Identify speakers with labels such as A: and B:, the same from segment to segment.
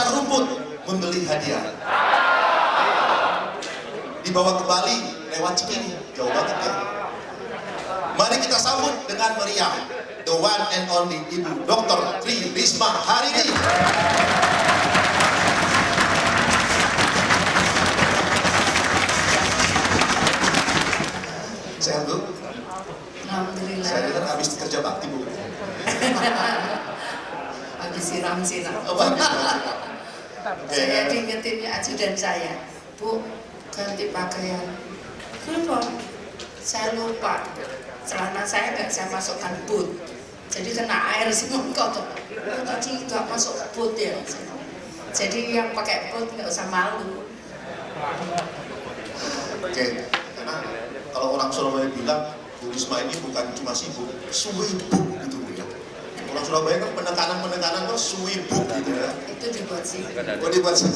A: pasar rumput membeli hadiah. Dibawa ke Bali lewat Cikini, jauh banget ya. Mari kita sambut dengan meriah the one and only Ibu Dr. Tri Risma Harini. Sehat Bu?
B: Alhamdulillah.
A: Saya dengar habis kerja bakti Bu.
B: Habis siram-siram.
A: Oh, habis.
B: Saya diingetin ajudan saya, Bu, ganti pakaian. Kenapa? Saya lupa. Celana saya nggak saya masukkan boot. Jadi kena air semua kotor. Tadi nggak masuk boot ya. Jadi yang pakai boot nggak usah malu.
A: Oke, karena kalau orang Surabaya bilang Bu Risma ini bukan cuma sibuk, suwibuk gitu Bu ya. Orang Surabaya kan penekanan tuh suwibuk gitu ya.
B: Itu dibuat sih.
A: Oh dibuat sih.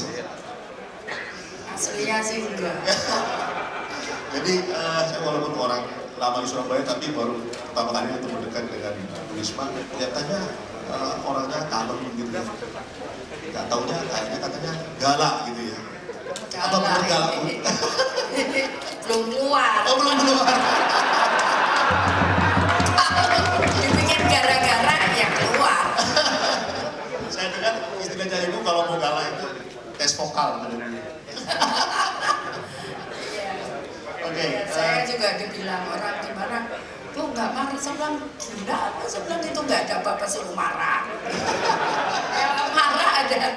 B: Aslinya sih enggak.
A: Jadi saya walaupun orang lama di Surabaya tapi baru pertama kali ketemu dekat dengan Bu Risma, kelihatannya orangnya kalem gitu ya. Gak taunya kayaknya katanya galak gitu ya. Apa benar galak Bu?
B: Belum keluar.
A: Oh belum keluar.
B: Dibikin gara-gara ya keluar.
A: Saya dengar istilahnya Ibu kalau mau galak itu tes vokal benar. Oke.
B: Saya juga dibilang orang gimana, Bu nggak marah, saya bilang gila, saya bilang itu nggak ada apa-apa suruh marah. Ya, marah ada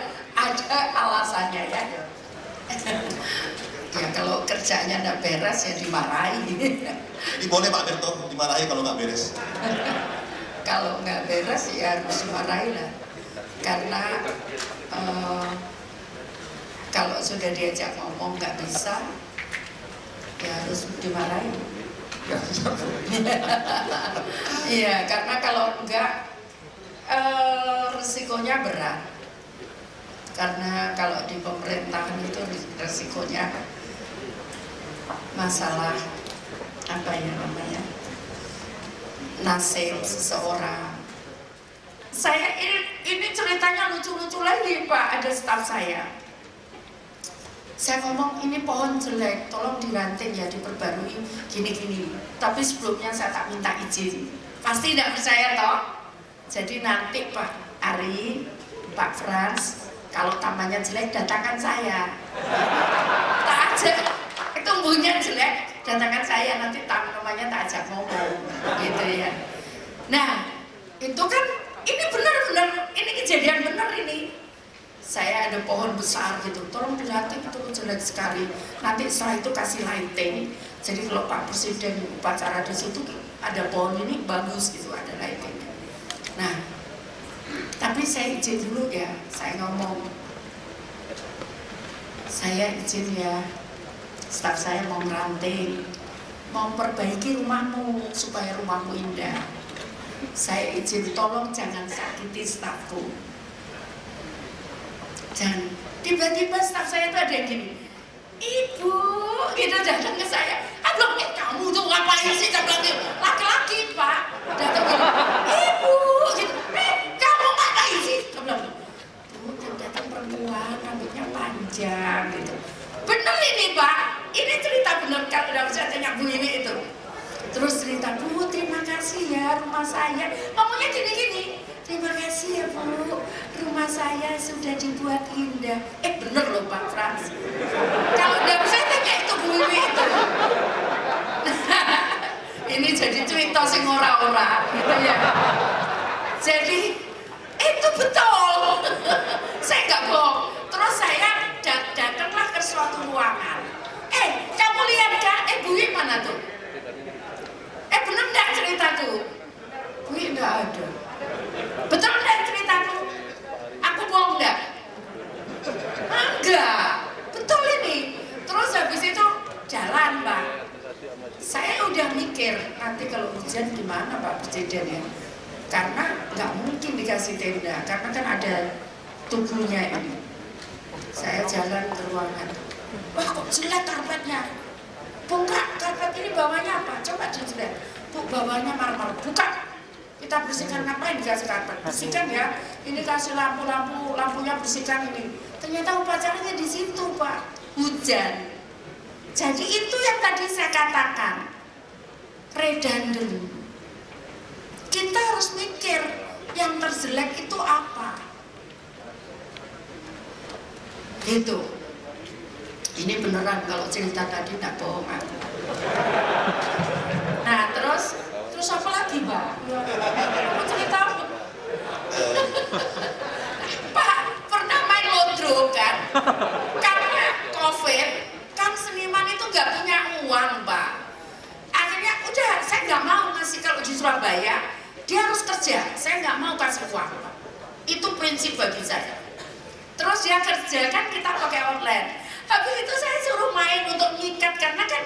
B: alasannya ya. Ya kalau kerjanya nggak beres ya dimarahi.
A: Ini boleh Pak Berto dimarahi kalau nggak beres.
B: Kalau nggak beres ya harus dimarahi lah. Karena kalau sudah diajak ngomong nggak bisa, ya harus dimarahi. Iya, karena kalau enggak resikonya berat. Karena kalau di pemerintahan itu resikonya masalah apa ya namanya, nasib seseorang. Saya ini ceritanya lucu-lucu lagi Pak, ada staf saya. Saya ngomong ini pohon jelek, tolong diranting ya, diperbarui gini-gini. Tapi sebelumnya saya tak minta izin. Pasti tidak percaya toh. Jadi nanti Pak Ari, Pak Frans, kalau tamannya jelek datangkan saya. Tak ajak, tumbuhnya jelek, datangkan saya, nanti namanya tak ajak ngomong, gitu ya. Nah, itu kan ini benar-benar, ini kejadian benar ini. Saya ada pohon besar gitu, tolong dilantik, itu jelek sekali. Nanti setelah itu kasih lighting. Jadi kalau Pak Presiden upacara di situ ada pohon ini bagus gitu, ada lightingnya. Nah, tapi saya izin dulu ya, saya ngomong, saya izin ya, staf saya mau meranting, mau perbaiki rumahmu supaya rumahmu indah. Saya izin, tolong jangan sakiti stafku. Dan tiba-tiba staf saya itu ada yang gini, Ibu, gitu datang ke saya. Bilang, kamu tuh ngapain sih? Saya bilang, laki-laki Pak. Datang ke Ibu, gitu. Kamu ngapain sih? Saya bilang, Bu, datang perempuan, rambutnya panjang, gitu. Bener ini Pak, ini cerita bener kalau udah saya tanya Bu ini itu. Terus cerita, Bu, terima kasih ya rumah saya. Ngomongnya gini-gini. Terima kasih ya Bu, rumah saya sudah dibuat indah. Bener loh Pak Frans. Kalau udah saya tanya itu Bu Wiwi itu. Ini jadi cerita sing ora-ora gitu ya. Jadi itu betul. Saya nggak bohong. Terus saya datanglah ke suatu ruangan. Kamu lihat kan? Bu Wiwi mana tuh? Bener nggak ceritaku? Bu Wiwi nggak ada. Betul enggak ceritaku? Aku bohong enggak? Enggak, betul ini. Terus habis itu jalan Pak. Saya udah mikir nanti kalau hujan gimana Pak Presiden ya? Karena nggak mungkin dikasih tenda, karena kan ada tubuhnya ini. Saya jalan ke ruangan. Wah kok jelek karpetnya? Buka, karpet ini bawahnya apa? Coba dijelek. Bu, bawahnya marmer. Buka. Kita bersihkan ngapain? dikasih karpet, bersihkan ya, ini kasih lampunya bersihkan ini. Ternyata upacaranya di situ Pak, hujan. Jadi itu yang tadi saya katakan, redundant. Kita harus mikir yang terjelek itu apa. Gitu. Ini beneran kalau cerita tadi tidak bohongan. Nah terus apa lagi Mbak? Mau cerita apa? Pak pernah main lodro kan? Karena COVID kan seniman itu nggak punya uang Pak. Akhirnya udah saya nggak mau ngasih, kalau di Surabaya dia harus kerja, saya nggak mau kasih uang Pak. Itu prinsip bagi saya. Terus dia kerja kan kita pakai online. Habis itu saya suruh main untuk nyikat karena kan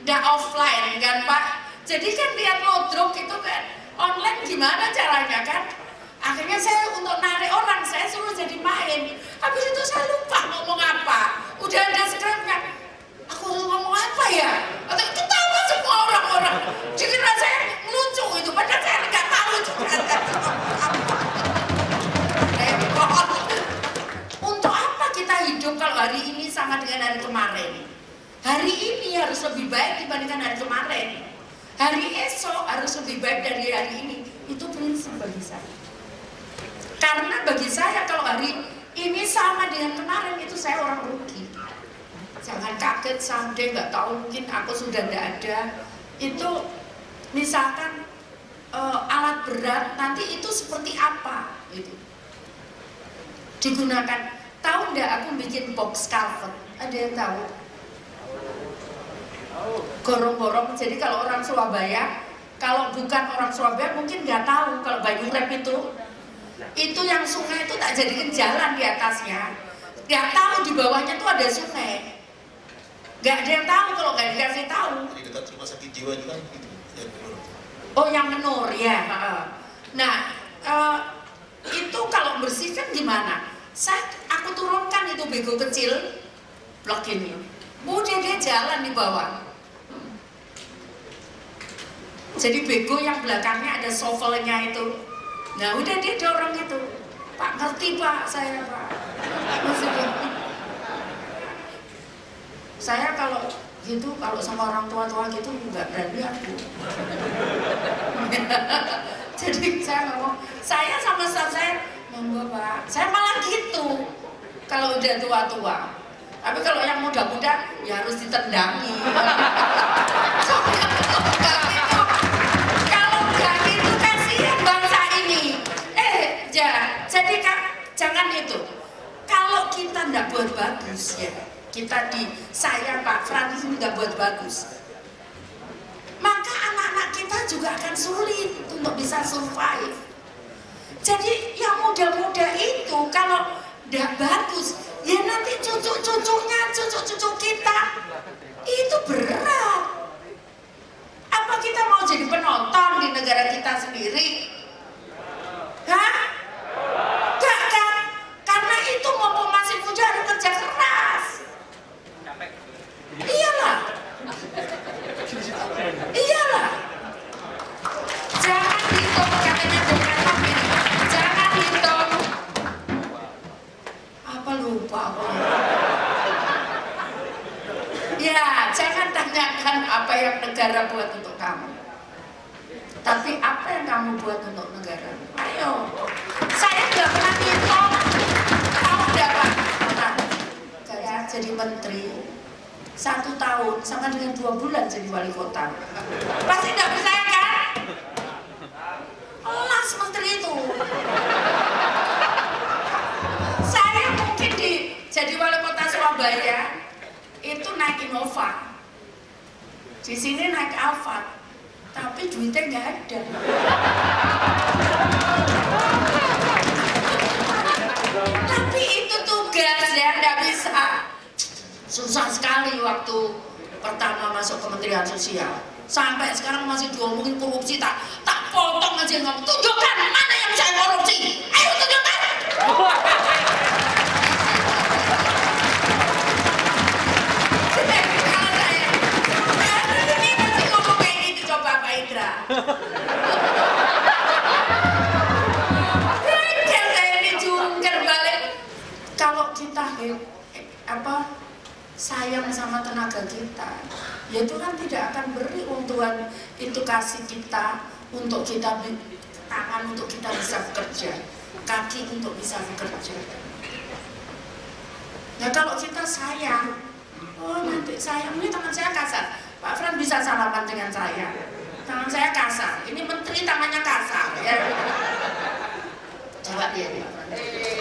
B: nggak offline kan Pak. Jadi kan lihat lodrok itu kan online gimana caranya kan. Akhirnya saya untuk narik orang saya suruh jadi main. Habis itu saya lupa ngomong apa. Udah ada skripnya. Aku harus ngomong apa ya? Atau ketawa semua orang-orang. Dikira saya lucu itu, padahal saya nggak tahu juga. Untuk apa kita hidup kalau hari ini sama dengan hari kemarin? Hari ini harus lebih baik dibandingkan hari kemarin. Hari esok harus lebih baik dari hari ini. Itu prinsip bagi saya. Karena bagi saya kalau hari ini sama dengan kemarin itu saya orang rugi. Jangan kaget someday nggak tahu mungkin aku sudah tidak ada. Itu misalkan alat berat nanti itu seperti apa gitu. Digunakan. Tahu nggak aku bikin box carpet? Ada yang tahu? Gorong-gorong. Jadi kalau orang Surabaya, kalau bukan orang Surabaya mungkin nggak tahu kalau Bayu Rep itu yang sungai itu tak jadikan jalan di atasnya. Nggak tahu di bawahnya tuh ada sungai. Nggak ada yang tahu kalau nggak dikasih tahu.
A: Di dekat rumah sakit jiwa juga gitu.
B: Oh yang menur ya. Nah itu kalau bersihkan gimana? Aku turunkan itu bego kecil blok ini. Udah dia jalan di bawah. Jadi bego yang belakangnya ada shovelnya itu. Nah udah dia dorong itu. Pak ngerti Pak saya Pak. Maksudnya, saya kalau gitu kalau sama orang tua-tua gitu nggak berani aku. Jadi saya ngomong, saya sama staff saya monggo Pak. Saya malah gitu kalau udah tua-tua. Tapi kalau yang muda-muda ya harus ditendangi. Kalau nggak gitu kasihan bangsa ini. Jadi jangan itu. Kalau kita nggak buat bagus ya, saya Pak Frans ini nggak buat bagus, maka anak-anak kita juga akan sulit untuk bisa survive. Jadi yang muda-muda itu kalau nggak bagus, ya nanti cucu-cucunya, cucu-cucu kita itu berat. Apa kita mau jadi penonton di negara kita sendiri? Hah? Gak kan? Karena itu mumpung masih muda harus kerja keras. Iyalah. Jangan hitung katanya Jakarta ini. Jangan hitung. Apa lupa aku? Ya, jangan tanyakan apa yang negara buat untuk kamu. Tapi apa yang kamu buat untuk negara? Ayo. Saya nggak pernah hitung. Tahu nggak Pak? Saya jadi menteri 1 tahun sama dengan 2 bulan jadi wali kota. Pasti nggak percaya kan? Las menteri itu. Saya mungkin jadi wali kota Surabaya itu naik Innova. Di sini naik Alphard. Tapi duitnya nggak ada. Tapi itu tugas ya, nggak bisa. Susah sekali waktu pertama masuk Kementerian Sosial. Sampai sekarang masih diomongin korupsi, tak potong aja ngomong. Tunjukkan mana yang saya korupsi. Ayo tunjukkan. Ini masih ngomong kayak gitu, coba Pak Indra. ke kita. Ya Tuhan tidak akan beri Tuhan itu kasih kita untuk kita tangan untuk kita bisa bekerja, kaki untuk bisa bekerja. Ya kalau kita sayang, oh nanti sayang, ini tangan saya kasar, Pak Fran bisa salaman dengan saya, tangan saya kasar, ini menteri tangannya kasar, ya. Coba lihat Pak Fran,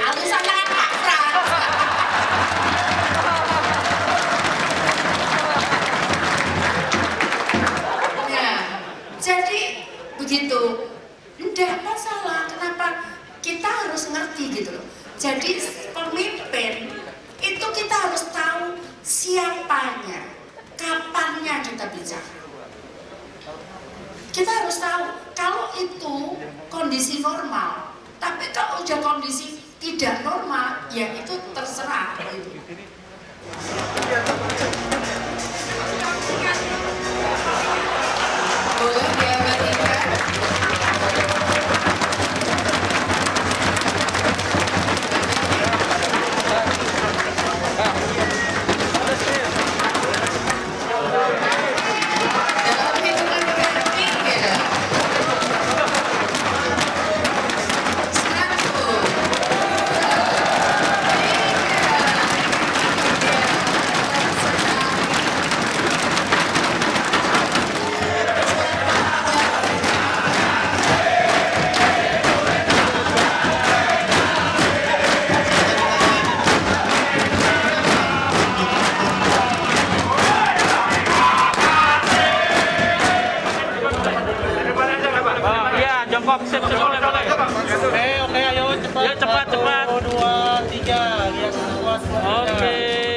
B: halusan tangan Pak Fran. Ya, jadi begitu, tidak masalah. Kenapa kita harus ngerti gitu loh. Jadi pemimpin itu kita harus tahu siapanya, kapannya kita bicara. Kita harus tahu kalau itu kondisi normal, tapi kalau udah kondisi tidak normal, ya itu terserah. Boleh diabadikan?
C: Oke, ayo cepat. Ya cepat. 1, 2, 3. Lihat semua. Oke.